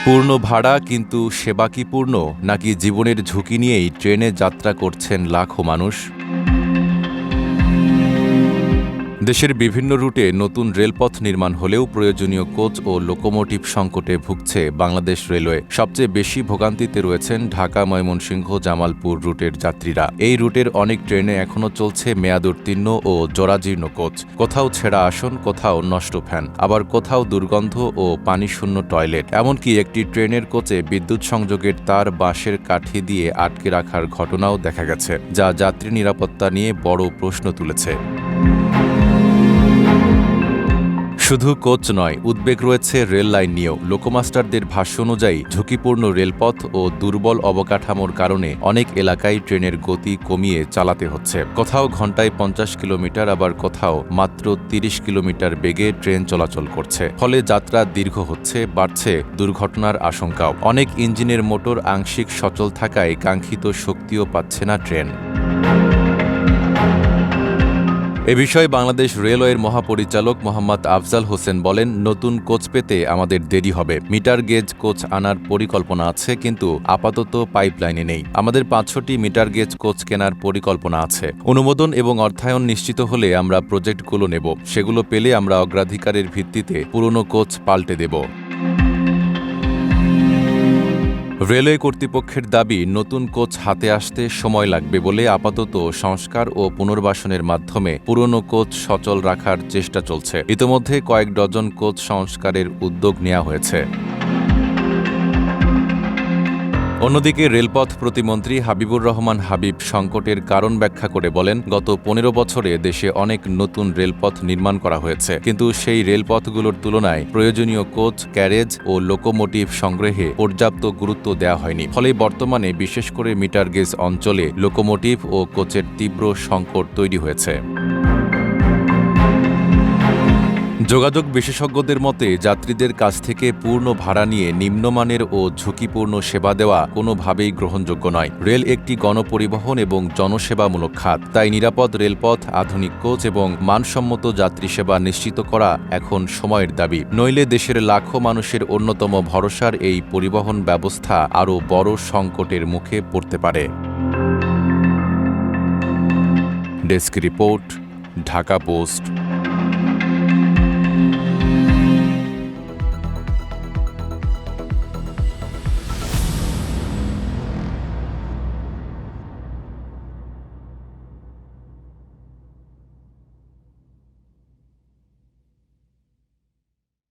পূর্ণ ভাড়া কিন্তু সেবা কি পূর্ণ, নাকি জীবনের ঝুঁকি নিয়েই ট্রেনে যাত্রা করছেন লাখো মানুষ? দেশের বিভিন্ন রুটে নতুন রেলপথ নির্মাণ হলেও প্রয়োজনীয় কোচ ও লোকোমোটিভ সংকটে ভুগছে বাংলাদেশ রেলওয়ে। সবচেয়ে বেশি ভোগান্তিতে রয়েছেন ঢাকা ময়মনসিংহ জামালপুর রুটের যাত্রীরা। এই রুটের অনেক ট্রেনে এখনও চলছে মেয়াদোত্তীর্ণ ও জরাজীর্ণ কোচ। কোথাও ছেঁড়া আসন, কোথাও নষ্ট ফ্যান, আবার কোথাও দুর্গন্ধ ও পানিশূন্য টয়লেট। এমনকি একটি ট্রেনের কোচে বিদ্যুৎ সংযোগের তার বাঁশের কাঠি দিয়ে আটকে রাখার ঘটনাও দেখা গেছে, যা যাত্রী নিরাপত্তা নিয়ে বড় প্রশ্ন তুলেছে। শুধু কোচ নয়, উদ্বেগ রয়েছে রেল লাইন নিয়েও। লোকোমাস্টারদের ভাষ্য অনুযায়ী ঝুঁকিপূর্ণ রেলপথ ও দুর্বল অবকাঠামোর কারণে অনেক এলাকায় ট্রেনের গতি কমিয়ে চালাতে হচ্ছে। কোথাও ঘন্টায় 50 কিলোমিটার, আবার কোথাও মাত্র 30 কিলোমিটার বেগে ট্রেন চলাচল করছে। ফলে যাত্রা দীর্ঘ হচ্ছে, বাড়ছে দুর্ঘটনার আশঙ্কাও। অনেক ইঞ্জিনের মোটর আংশিক সচল থাকায় কাঙ্ক্ষিত শক্তিও পাচ্ছে না ট্রেন। এ বিষয়ে বাংলাদেশ রেলওয়ের মহাপরিচালক মোহাম্মদ আফজাল হোসেন বলেন, নতুন কোচ পেতে আমাদের দেরি হবে। মিটার গেজ কোচ আনার পরিকল্পনা আছে, কিন্তু আপাতত পাইপলাইনে নেই। আমাদের 5-6টি মিটার গেজ কোচ কেনার পরিকল্পনা আছে। অনুমোদন এবং অর্থায়ন নিশ্চিত হলে আমরা প্রজেক্টগুলো নেব। সেগুলো পেলে আমরা অগ্রাধিকারের ভিত্তিতে পুরনো কোচ পাল্টে দেব। রেলওয়ে কর্তৃপক্ষের দাবি, নতুন কোচ হাতে আসতে সময় লাগবে বলে আপাতত সংস্কার ও পুনর্বাসনের মাধ্যমে পুরনো কোচ সচল রাখার চেষ্টা চলছে। ইতোমধ্যে কয়েক ডজন কোচ সংস্কারের উদ্যোগ নেওয়া হয়েছে। অন্যদিকে রেলপথ প্রতিমন্ত্রী হাবিবুর রহমান হাবিব সংকটের কারণ ব্যাখ্যা করে বলেন, গত 15 বছরে দেশে অনেক নতুন রেলপথ নির্মাণ করা হয়েছে, কিন্তু সেই রেলপথগুলোর তুলনায় প্রয়োজনীয় কোচ, ক্যারেজ ও লোকোমোটিভ সংগ্রহে পর্যাপ্ত গুরুত্ব দেওয়া হয়নি। ফলে বর্তমানে বিশেষ করে মিটার গেজ অঞ্চলে লোকোমোটিভ ও কোচের তীব্র সংকট তৈরি হয়েছে। যোগাযোগ বিশেষজ্ঞদের মতে, যাত্রীদের কাছ থেকে পূর্ণ ভাড়া নিয়ে নিম্নমানের ও ঝুঁকিপূর্ণ সেবা দেওয়া কোনোভাবেই গ্রহণযোগ্য নয়। রেল একটি গণপরিবহন এবং জনসেবামূলক খাত, তাই নিরাপদ রেলপথ, আধুনিক কোচ এবং মানসম্মত যাত্রী সেবা নিশ্চিত করা এখন সময়ের দাবি। নইলে দেশের লাখো মানুষের অন্যতম ভরসার এই পরিবহন ব্যবস্থা আরও বড় সংকটের মুখে পড়তে পারে। Desk report, Dhaka post.